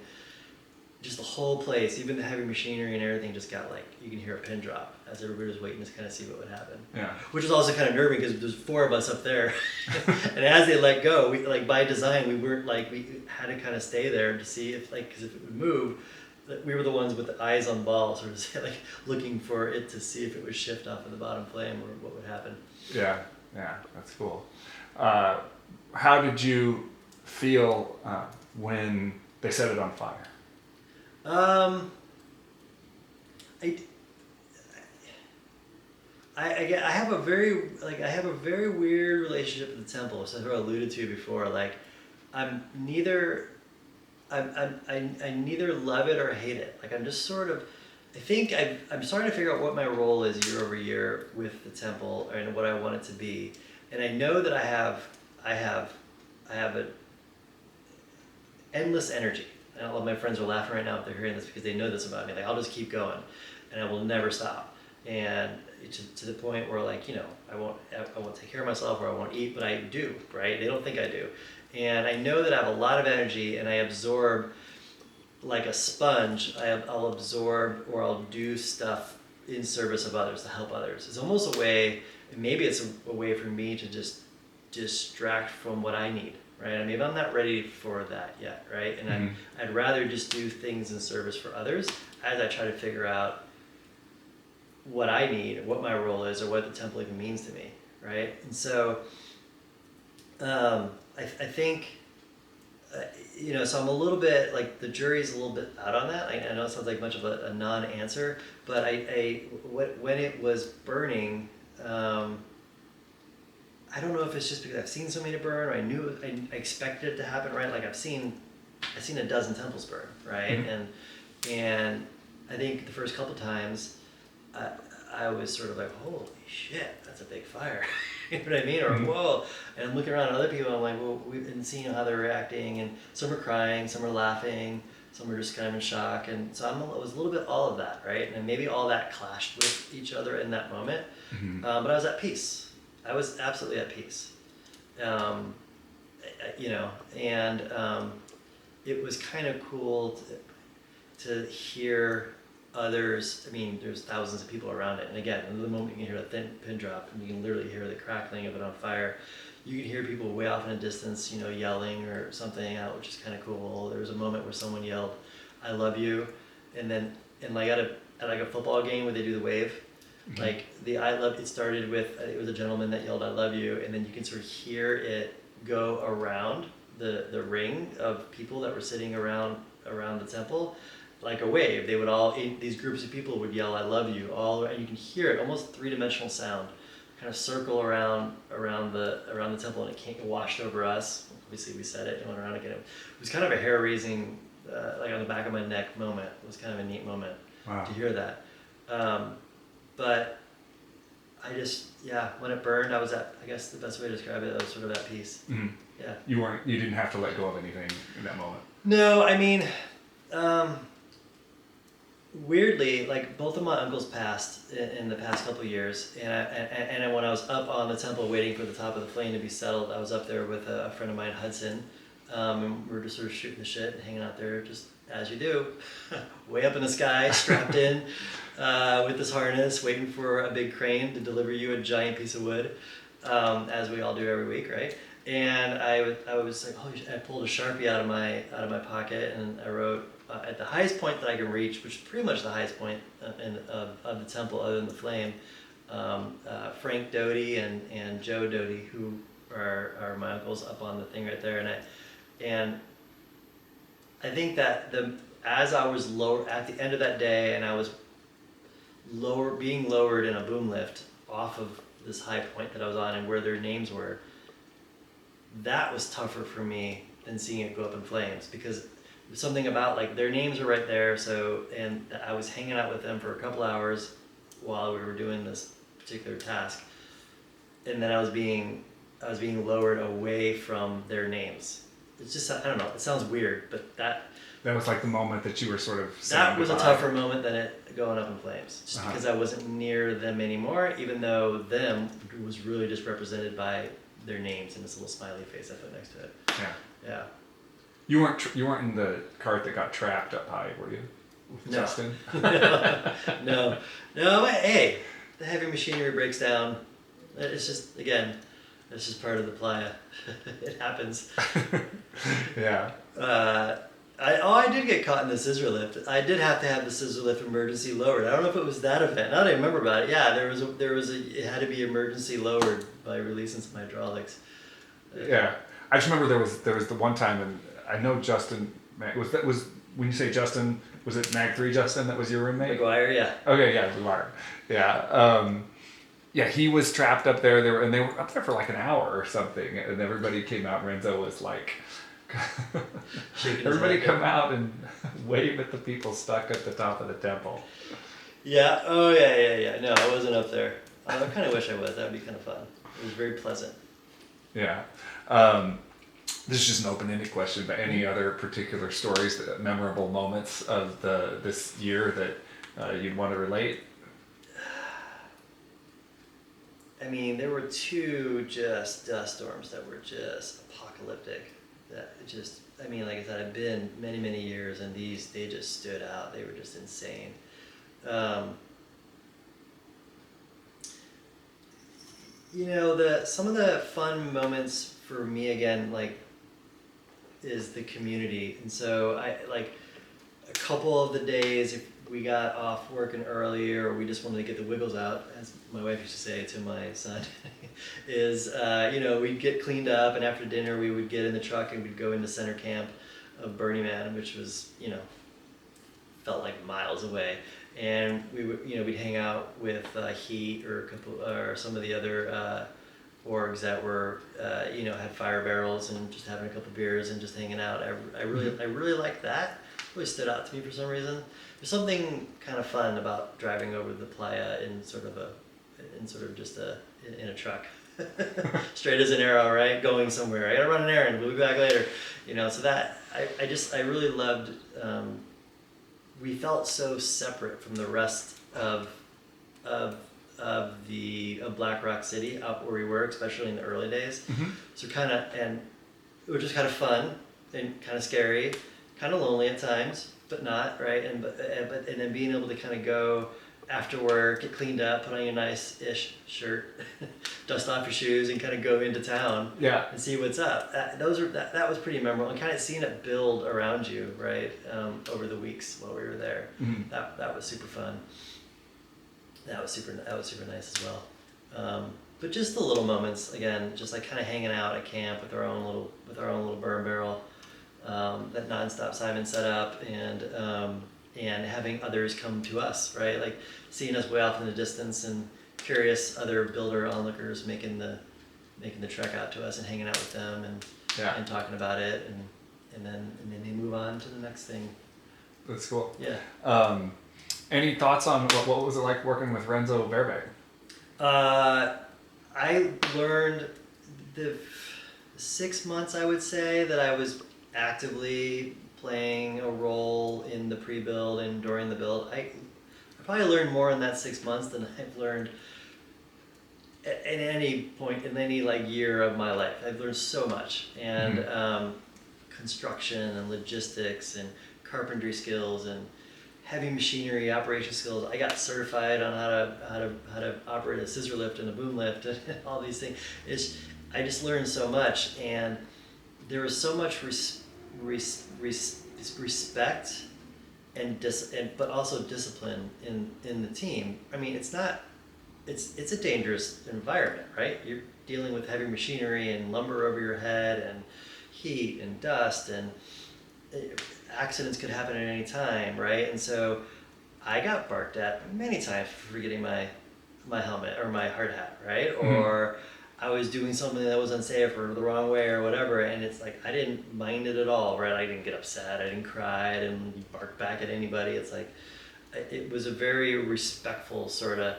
just the whole place, even the heavy machinery and everything, just got like, you can hear a pin drop as everybody was waiting to kind of see what would happen. Yeah. Which was also kind of nerving because there's four of us up there, and as they let go, we like by design we had to kind of stay there to see if because if it would move, we were the ones with the eyes on the ball, sort of like looking for it to see if it would shift off of the bottom flame or what would happen. Yeah, that's cool. How did you feel when they set it on fire? I have a very weird relationship with the temple, as I sort of alluded to before. Like, I neither love it or hate it. Like, I'm just sort of, I think I'm starting to figure out what my role is year over year with the temple and what I want it to be. And I know that I have an endless energy. And all of my friends are laughing right now if they're hearing this because they know this about me. Like, I'll just keep going, and I will never stop. And to the point where, like, I won't take care of myself or I won't eat, but I do, right? They don't think I do. And I know that I have a lot of energy, and I absorb like a sponge. I'll absorb or I'll do stuff in service of others to help others. It's almost a way, maybe it's a way for me to just distract from what I need. Right? I mean, I'm not ready for that yet, right? And I'd rather just do things in service for others as I try to figure out what I need, what my role is, or what the temple even means to me, right? And so, I think, so I'm a little bit, like, the jury's a little bit out on that. I know it sounds like much of a non-answer, but when it was burning, I don't know if it's just because I've seen so many burn, or I expected it to happen, right? Like I've seen a dozen temples burn, right? And I think the first couple times, I was sort of like, holy shit, that's a big fire. You know what I mean? Or whoa. And I'm looking around at other people, and I'm like, well, we've been seeing how they're reacting, and some are crying, some are laughing, some are just kind of in shock. And so it was a little bit all of that, right? And maybe all that clashed with each other in that moment. But I was at peace. I was absolutely at peace. You know, and it was kind of cool to hear others. I mean, there's thousands of people around it, and again, the moment you can hear a thin pin drop, and you can literally hear the crackling of it on fire, you can hear people way off in the distance, you know, yelling or something out, which is kind of cool. There was a moment where someone yelled, "I love you," and like at a football game where they do the wave, like the "I love." It started with it was a gentleman that yelled, "I love you," and then you can sort of hear it go around the ring of people that were sitting around the temple. Like a wave, they would these groups of people would yell, "I love you," and you can hear it, almost three-dimensional sound, kind of circle around the temple, and it washed over us. Obviously, we said it and went around again. It was kind of a hair-raising, like on the back of my neck moment. It was kind of a neat moment to hear that. But I just, when it burned, I guess the best way to describe it, I was sort of at peace. Yeah. You didn't have to let go of anything in that moment. No, I mean, weirdly, like both of my uncles passed in the past couple of years, and when I was up on the temple waiting for the top of the flame to be settled, I was up there with a friend of mine, Hudson, and we were just sort of shooting the shit and hanging out there, just as you do, way up in the sky, strapped in with this harness, waiting for a big crane to deliver you a giant piece of wood, as we all do every week, right? And I was like, holy shit, I pulled a Sharpie out of my pocket, and I wrote, at the highest point that I can reach, which is pretty much the highest point of the temple other than the flame, Frank Doti and Joe Doti, who are my uncles, up on the thing right there, and I think that as I was lower at the end of that day, and I was being lowered in a boom lift off of this high point that I was on, and where their names were, that was tougher for me than seeing it go up in flames, because something about like their names are right there. So, and I was hanging out with them for a couple hours while we were doing this particular task, and then I was being lowered away from their names. It's just, I don't know, it sounds weird, but that was like the moment that you were sort of that was a tougher moment than it going up in flames, just because I wasn't near them anymore, even though them was really just represented by their names and this little smiley face I put next to it. Yeah. You weren't in the cart that got trapped up high, were you? With Justin? No. But hey, the heavy machinery breaks down. It's just, again, it's just part of the playa. It happens. Yeah. I did get caught in the scissor lift. I did have to have the scissor lift emergency lowered. I don't know if it was that event. Now that I remember about it, yeah, it had to be emergency lowered by releasing some hydraulics. Yeah, I just remember there was the one time, and I know Justin was when you say Justin, was it Mag 3 Justin that was your roommate? McGuire, yeah. Okay, yeah, McGuire. Yeah. Yeah, he was trapped up there. They were up there for like an hour or something, and everybody came out. Renzo was like, everybody come out and wave at the people stuck at the top of the temple. Yeah. Oh yeah. No, I wasn't up there. I kind of wish I was. That would be kind of fun. It was very pleasant. Yeah. This is just an open-ended question, but any other particular stories, memorable moments of this year that you'd want to relate? I mean, there were two just dust storms that were just apocalyptic. That just, I mean, like I said, I've been many, many years, and they just stood out. They were just insane. You know, some of the fun moments for me, again, like, is the community. And so I like a couple of the days, if we got off working early, or we just wanted to get the wiggles out, as my wife used to say to my son, is, we'd get cleaned up, and after dinner we would get in the truck and we'd go into center camp of Burning Man, which was, felt like miles away. And we would, we'd hang out with Heat or some of the other orgs that were, had fire barrels and just having a couple beers and just hanging out. I really liked that. It really stood out to me for some reason. There's something kind of fun about driving over the playa in a truck, straight as an arrow, right? Going somewhere. I gotta run an errand. We'll be back later. So that I really loved. We felt so separate from the rest of Black Rock City out where we were, especially in the early days. Mm-hmm. So it was just kind of fun and kind of scary, kind of lonely at times, but not, right? And then being able to kind of go after work, get cleaned up, put on your nice-ish shirt, dust off your shoes, and kind of go into town. Yeah. And see what's up. That was pretty memorable, and kind of seeing it build around you, right, over the weeks while we were there. Mm-hmm. That was super fun. That was super nice as well. But just the little moments, again, just like kind of hanging out at camp with our own little burn barrel that Nonstop Simon set up, and having others come to us, right? Like seeing us way off in the distance and curious other builder onlookers making the trek out to us and hanging out with them and talking about it, and then they move on to the next thing. That's cool. Yeah. Any thoughts on what was it like working with Renzo Verbeek? I learned the 6 months, I would say, that I was actively playing a role in the pre-build and during the build. I probably learned more in that 6 months than I've learned at any point in any year of my life. I've learned so much, and construction and logistics and carpentry skills and heavy machinery operation skills. I got certified on how to operate a scissor lift and a boom lift and all these things. I just learned so much, and there was so much respect but also discipline in the team. I mean, it's a dangerous environment, right? You're dealing with heavy machinery and lumber over your head and heat and dust, and accidents could happen at any time, right? And so I got barked at many times for forgetting my helmet or my hard hat, right? Mm-hmm. Or I was doing something that was unsafe or the wrong way or whatever, and it's like I didn't mind it at all, right? I didn't get upset, I didn't cry, I didn't bark back at anybody. It's like it was a very respectful sort of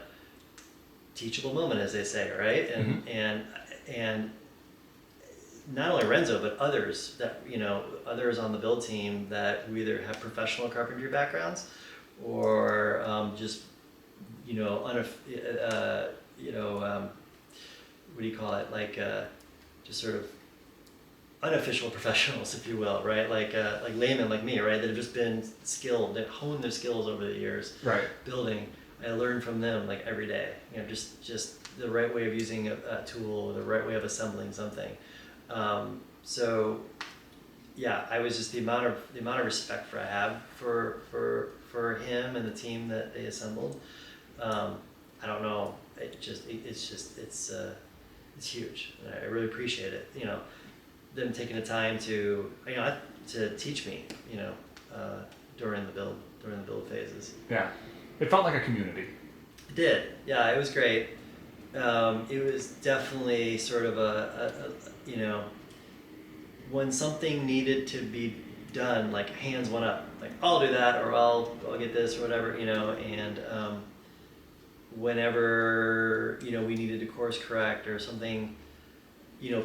teachable moment, as they say, right? And not only Renzo, but others others on the build team that who either have professional carpentry backgrounds or just what do you call it? Just sort of unofficial professionals, if you will, right? Like laymen like me, right? That have just been skilled, that honed their skills over the years, right? Building. I learn from them every day. Just the right way of using a tool, the right way of assembling something. So, yeah, I was just the amount of respect I have for him and the team that they assembled. I don't know. It's huge. I really appreciate it. Them taking the time to teach me. During the build phases. Yeah, it felt like a community. It did. Yeah, it was great. It was definitely sort of a when something needed to be done, like hands went up, like I'll do that, or I'll get this or whatever, and whenever we needed to course correct or something,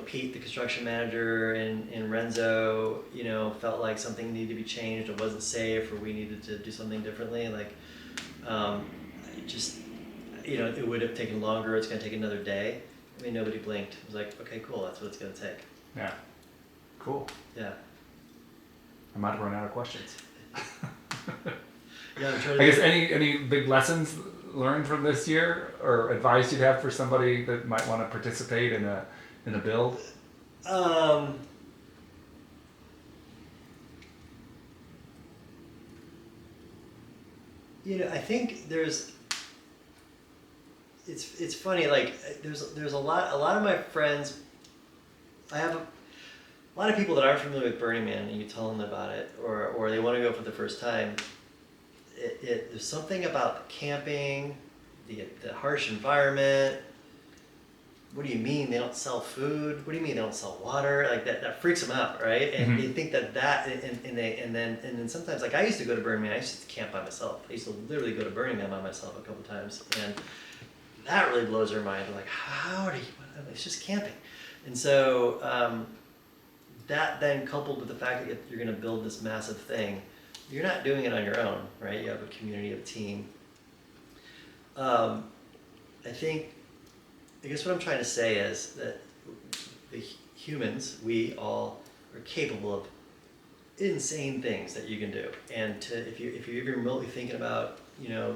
Pete, the construction manager, and Renzo, felt like something needed to be changed or wasn't safe, or we needed to do something differently, it would have taken longer. It's going to take another day. I mean, nobody blinked. It was like, okay, cool. That's what it's going to take. Yeah. Cool. Yeah. I might have run out of questions. Yeah, I'm trying I guess any big lessons learned from this year, or advice you'd have for somebody that might want to participate in a build? I think it's funny, there's a lot of my friends. I have a lot of people that aren't familiar with Burning Man, and you tell them about it, or they want to go for the first time. There's something about camping, the harsh environment, what do you mean they don't sell food? What do you mean they don't sell water? Like that freaks them out, right? And they think and then sometimes, like I used to go to Burning Man, I used to camp by myself. I used to literally go to Burning Man by myself a couple times, and that really blows their mind. They're like, how do you? It's just camping, and so that then coupled with the fact that you're going to build this massive thing, you're not doing it on your own, right? You have a community, a team. I guess what I'm trying to say is that the humans, we all are capable of insane things that you can do. And if you're even remotely thinking about,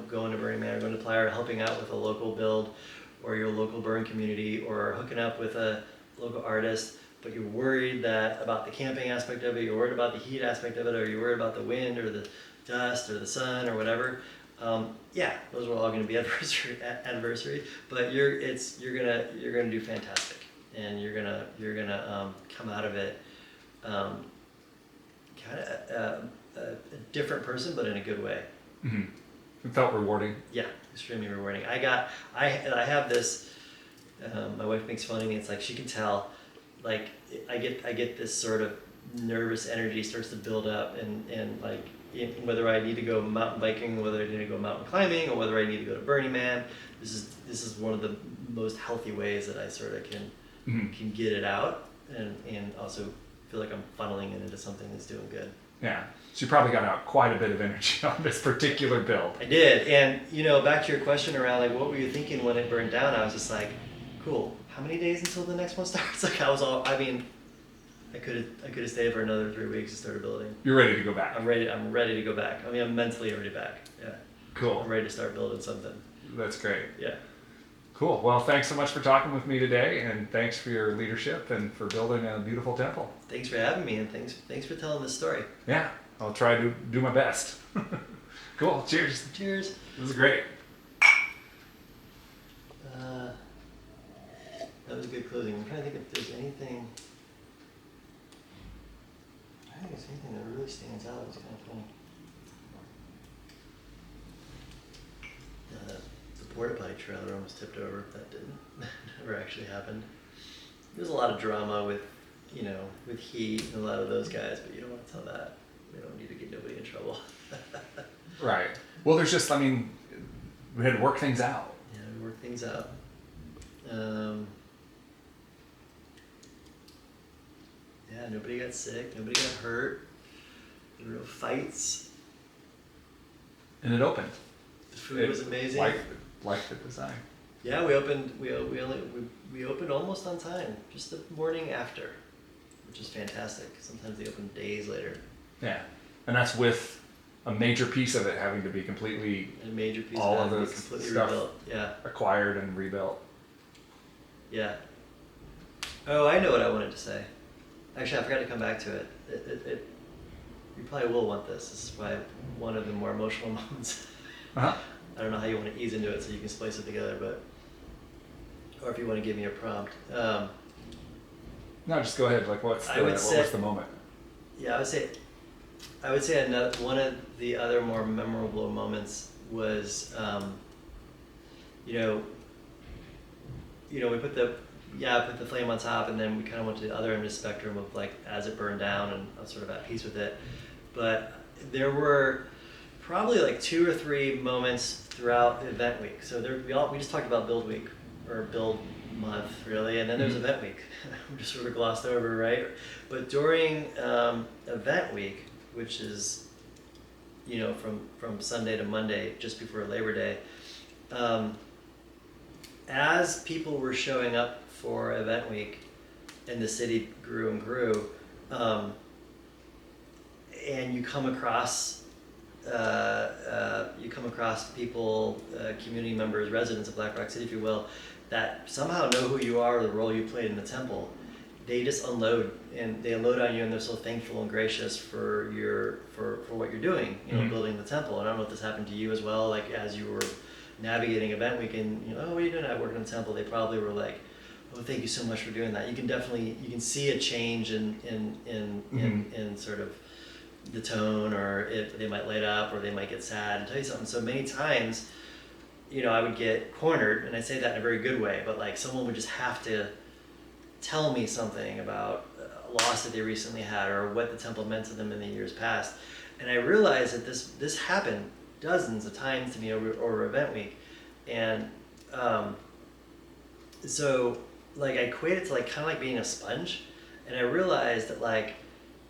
going to Burning Man or going to Playa or helping out with a local build or your local burn community or hooking up with a local artist, but you're worried about the camping aspect of it, you're worried about the heat aspect of it, or you're worried about the wind or the dust or the sun or whatever, those are all going to be adversary, but you're gonna do fantastic, and you're gonna come out of it kind of a different person, but in a good way. Mm-hmm. It felt rewarding. Yeah, extremely rewarding. I have this. My wife makes fun of me. It's like she can tell. Like I get this sort of nervous energy starts to build up, and like whether I need to go mountain biking, whether I need to go mountain climbing, or whether I need to go to Burning Man. This is one of the most healthy ways that I sort of can get it out, and also feel like I'm funneling it into something that's doing good. Yeah. So you probably got out quite a bit of energy on this particular build. I did, and back to your question around like what were you thinking when it burned down? I was just like, cool. How many days until the next one starts? Like I could have stayed for another 3 weeks and started building. You're ready to go back. I'm ready to go back. I mean, I'm mentally already back. Yeah. Cool. I'm ready to start building something. That's great. Yeah. Cool. Well, thanks so much for talking with me today, and thanks for your leadership and for building a beautiful temple. Thanks for having me, and thanks for telling this story. Yeah, I'll try to do my best. Cool. Cheers. Cheers. This is great. That was a good closing. I'm trying to think if there's anything. I think there's anything that really stands out. It's kind of funny. The porta potty trailer almost tipped over. That never actually happened. There's a lot of drama with heat and a lot of those guys, but you don't want to tell that. We don't need to get nobody in trouble. Right. Well, we had to work things out. Yeah, we worked things out. Nobody got sick, nobody got hurt. There were no fights. And it opened. The food was amazing. Like the design. Yeah, we opened. We opened almost on time, just the morning after, which is fantastic. Sometimes they open days later. Yeah, and that's with a major piece of it having to be completely all of the completely stuff rebuilt. Yeah. Acquired and rebuilt. Yeah. Oh, I know what I wanted to say. Actually, I forgot to come back to it. You probably will want this. This is probably one of the more emotional moments. Uh-huh. I don't know how you want to ease into it so you can splice it together, or if you want to give me a prompt. No, just go ahead. Like, what was the moment? Yeah, I would say one of the other more memorable moments was, we put the flame on top, and then we kind of went to the other end of the spectrum of like as it burned down, and I was sort of at peace with it. But there were probably like 2 or 3 moments throughout the event week. So we just talked about build week or build month really, and then there's event week. We just sort of glossed over, right? But during event week, which is from Sunday to Monday, just before Labor Day, as people were showing up for event week and the city grew and grew, and you come across people, community members, residents of Black Rock City, if you will, that somehow know who you are or the role you played in the temple. They just unload, and they unload on you, and they're so thankful and gracious for what you're doing, building the temple. And I don't know if this happened to you as well, like as you were navigating event week, and what are you doing? I work in the temple. They probably were like, oh, thank you so much for doing that. You can see a change in sort of the tone, or if they might light up, or they might get sad and tell you something. So many times, I would get cornered, and I say that in a very good way, but like someone would just have to tell me something about a loss that they recently had or what the temple meant to them in the years past. And I realized that this happened dozens of times to me over event week. And so like I equate it to like kind of like being a sponge. And I realized that like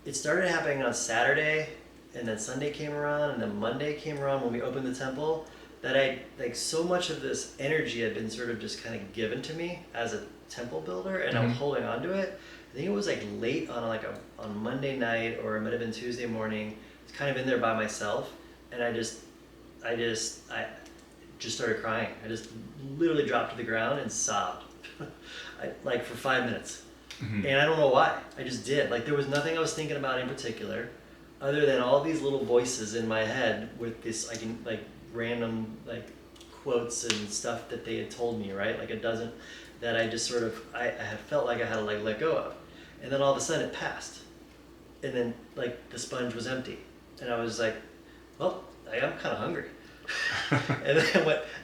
it started happening on Saturday, and then Sunday came around, and then Monday came around when we opened the temple, that I like so much of this energy had been sort of just kind of given to me as a temple builder, and I was holding on to it. I think it was like late on on Monday night, or it might have been Tuesday morning. I was kind of in there by myself, and I just started crying. I just literally dropped to the ground and sobbed, like for 5 minutes. And I don't know why. I just did. Like there was nothing I was thinking about in particular, other than all these little voices in my head with this like random like quotes and stuff that they had told me, right? Like a dozen that I just sort of I have felt like I had to like let go of. And then all of a sudden it passed. And then like the sponge was empty. And I was like, well, I am kind of hungry. And then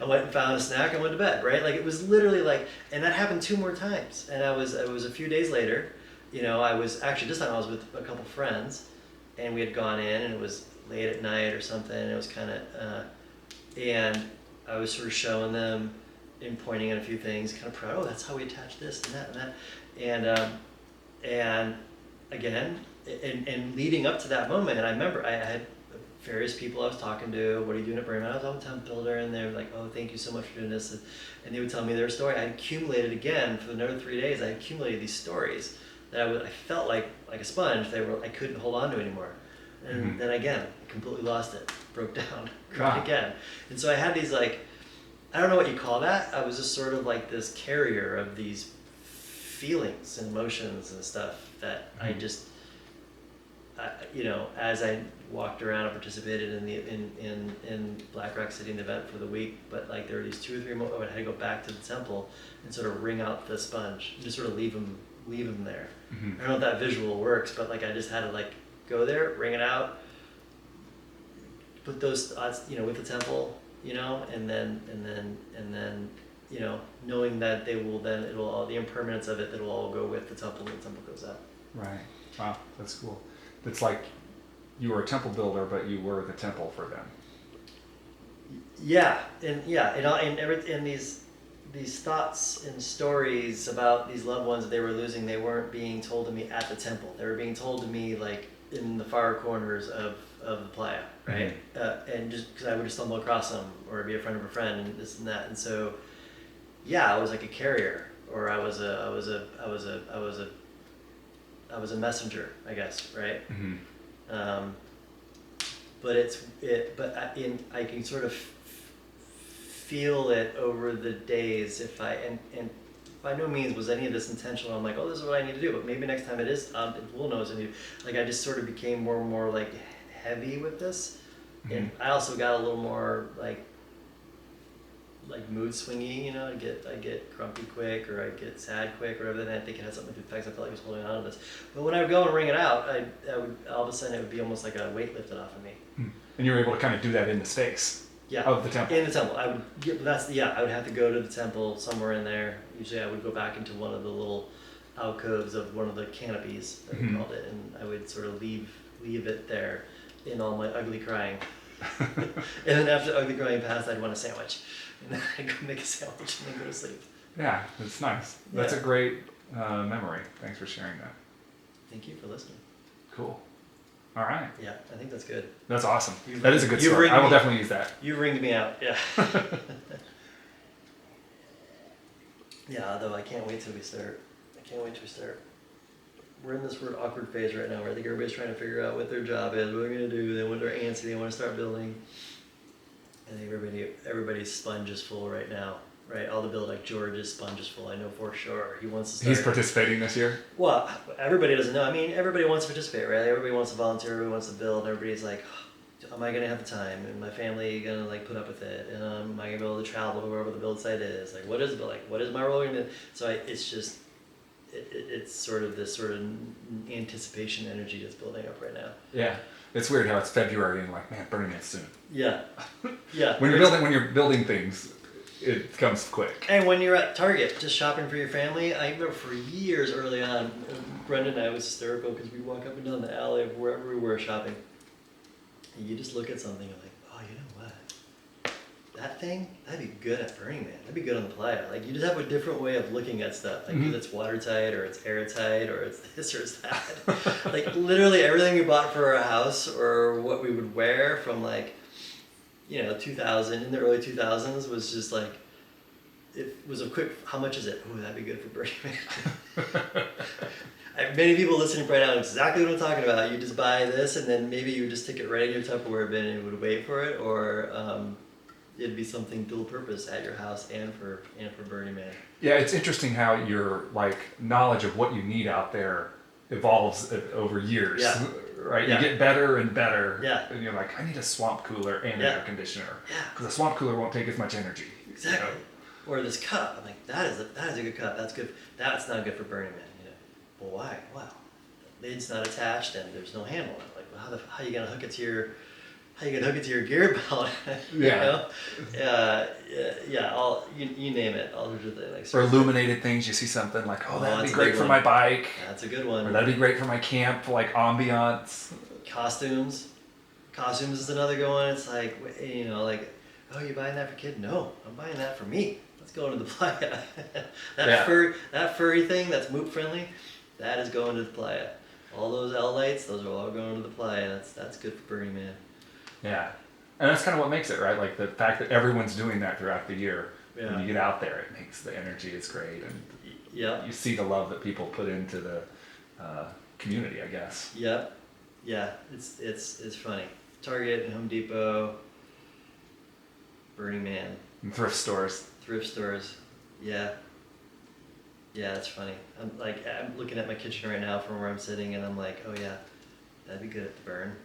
I went and found a snack and went to bed, right? Like it was literally like, and that happened 2 more times. And it was a few days later, I was actually, this time I was with a couple friends, and we had gone in, and it was late at night or something, and it was kind of, and I was sort of showing them and pointing at a few things, kind of proud, oh, that's how we attach this and that and that. And again, and leading up to that moment, and I remember I had various people I was talking to, what are you doing at Burma? I was a temp builder, and they were like, oh, thank you so much for doing this. And they would tell me their story. I accumulated again, for another 3 days, I accumulated these stories that I felt like a sponge. I couldn't hold on to anymore. And then again, I completely lost it, broke down, cried again. And so I had these like, I don't know what you call that. I was just sort of like this carrier of these feelings and emotions and stuff that I just, as I walked around and participated in Black Rock City, an event for the week, but like there were these 2 or 3 moments I had to go back to the temple and sort of wring out the sponge and just sort of leave them there. I don't know if that visual works, but like I just had to like go there, wring it out, put those thoughts, with the temple, and then knowing that it'll all, the impermanence of it, it'll all go with the temple when the temple goes up. Right. Wow, that's cool. It's like you were a temple builder, but you were the temple for them. Yeah, and these thoughts and stories about these loved ones that they were losing, they weren't being told to me at the temple. They were being told to me like in the far corners of the playa, right? And just because I would just stumble across them, or be a friend of a friend, and this and that. And so, yeah, I was like a carrier, or I was a messenger, I guess, right? But I can sort of feel it over the days and by no means was any of this intentional. I'm like, oh, this is what I need to do, but maybe next time it is, we'll know what I need. Like I just sort of became more and more like heavy with this, and I also got a little more like mood swingy, I get grumpy quick, or I get sad quick, or whatever. And I think it had something to do with the fact I felt like I was holding on to this. But when I would go and wring it out, I would all of a sudden it would be almost like a weight lifted off of me. And you were able to kind of do that in the space of the temple. In the temple, I would have to go to the temple somewhere in there. Usually, I would go back into one of the little alcoves of one of the canopies that we called it, and I would sort of leave it there in all my ugly crying. And then after ugly crying passed, I'd want a sandwich. And then I'd go make a sandwich and then go to sleep. Yeah, that's nice. That's a great memory. Thanks for sharing that. Thank you for listening. Cool. All right. Yeah, I think that's good. That's awesome. That is a good story. I will definitely use that. You ringed me out. Yeah. Yeah, although I can't wait till we start. We're in this weird awkward phase right now where I think everybody's trying to figure out what their job is, what they're going to do. They want their antsy. They want to start building. I think everybody's sponge is full right now, right? All the build, like George's sponge is full. I know for sure. He wants to start. He's participating this year? Well, everybody doesn't know. I mean, everybody wants to participate, right? Everybody wants to volunteer. Everybody wants to build. Everybody's like, oh, am I going to have the time? And my family going to like put up with it? Am I going to be able to travel to wherever the build site is? Like, what is my role going to? So it's just, it's sort of this sort of anticipation energy that's building up right now. Yeah. It's weird how it's February and like, man, Burning Man's soon. Yeah. Yeah. When you're building things, it comes quick. And when you're at Target, just shopping for your family, I remember for years early on, Brenda and I was hysterical because we walk up and down the alley of wherever we were shopping, and you just look at something and like, oh, you know what? That thing, that'd be good at Burning Man. That'd be good on the playa. Like, you just have a different way of looking at stuff. Like, Mhm. it's watertight or it's airtight or it's this or it's that. Like, literally everything we bought for our house or what we would wear from, like, 2000, in the early 2000s was just like, it was a quick, how much is it? Oh, that'd be good for Burning Man. Many people listening right now know exactly what I'm talking about. You just buy this and then maybe you would just stick it right in your Tupperware bin and you would wait for it, or it'd be something dual purpose at your house and for Burning Man. Yeah, it's interesting how your like knowledge of what you need out there evolves over years. Yeah. Right? Yeah. You get better and better. Yeah. And you're like, I need a swamp cooler and an Yeah. air conditioner. Yeah. Because a swamp cooler won't take as much energy. Exactly. Or this cup. I'm like, that is a good cup. That's good. That's not good for Burning Man. Well, why? Well, the lid's not attached and there's no handle on it. Like, well, how you gonna hook it to your gear belt? Yeah. All you name it. All sorts of things. Like, Or illuminated things, you see something like, oh, that'd that's be a great good for one. my bike. That's a good one. Or that'd be great for my camp, like ambiance. Costumes is another good one. It's like, like, oh, you buying that for kid? No, I'm buying that for me. Let's go into the playa. that furry thing that's moop friendly, that is going to the playa. All those L lights, those are all going to the playa. That's good for Burning Man. Yeah. And that's kind of what makes it, right? Like the fact that everyone's doing that throughout the year. Yeah. When you get out there, it makes the energy is great. And Yep. you see the love that people put into the community, I guess. Yep. Yeah. It's funny. Target and Home Depot, Burning Man, And thrift stores. thrift stores. Yeah. Yeah, it's funny. I'm looking at my kitchen right now from where I'm sitting, and I'm like, oh yeah, that'd be good at the burn.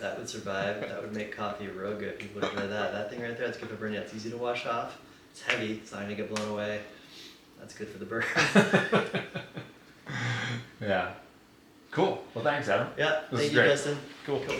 That would survive. That would make coffee real good. People would enjoy that. That thing right there, that's good for burn. Yeah, it's easy to wash off. It's heavy. It's not gonna get blown away. That's good for the burn. Yeah. Cool. Well, thanks, Adam. Yeah. This is Thank you, great. Justin. Cool. Cool.